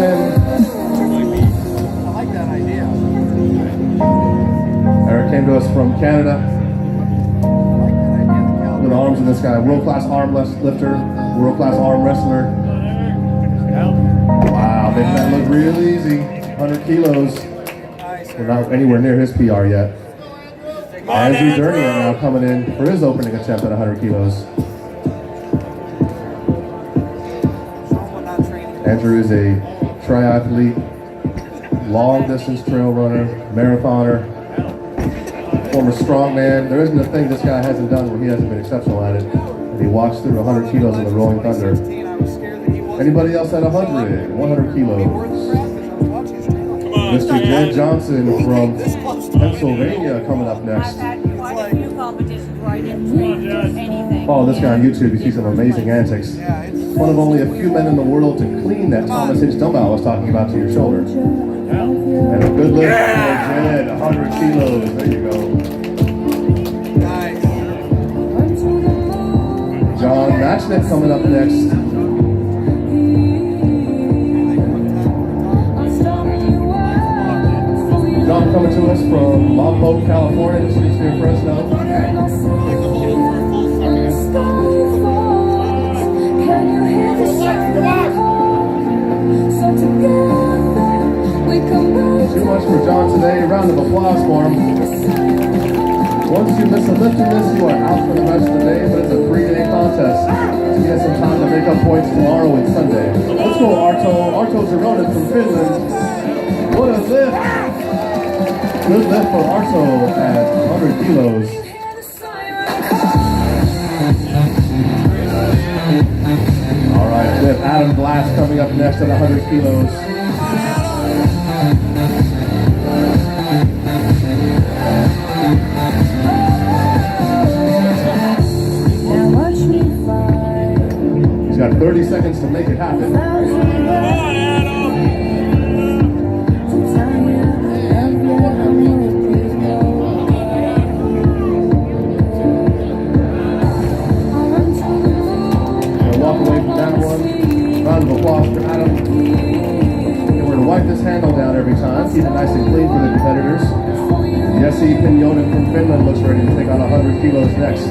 in. I like that idea. Eric came to us from Canada. Good arms in this guy. World-class arm lifter, world-class arm wrestler. Wow, making that look real easy. 100 kilos. We're not anywhere near his PR yet. Andrew Durnian now coming in for his opening attempt at 100 kilos. Andrew is a triathlete, long-distance trail runner, marathoner, former strongman. There isn't a thing this guy hasn't done where he hasn't been exceptional at it. And he walks through 100 kilos in the Rolling Thunder. Anybody else at 100 kilos? Mr. Jed Johnson from Pennsylvania coming up next. I've had quite a few competitions where I didn't train anything. Follow this guy on YouTube, you see some amazing antics. One of only a few men in the world to clean that Thomas Hitch dumbbell I was talking about to your shoulder. And a good lift for Jed, 100 kilos, there you go. Nice. John Matchnick coming up next. John coming to us from Lompoc, California, just near Fresno. Too much for John today. A round of applause for him. Once you miss a lift in this, you are out for the rest of the day, but it's a 3-day contest. So you get some time to make up points tomorrow and Sunday. Let's go, Arto. Arto Zeronen from Finland. What a lift! Good lift for Arto at 100 kilos. All right, with Adam Glass coming up next at 100 kilos. He's got 30 seconds to make it happen. Round of applause for Adam. And we're going to wipe this handle down every time, keep it nice and clean for the competitors. Jesse Pinjonen from Finland looks ready to take on 100 kilos next.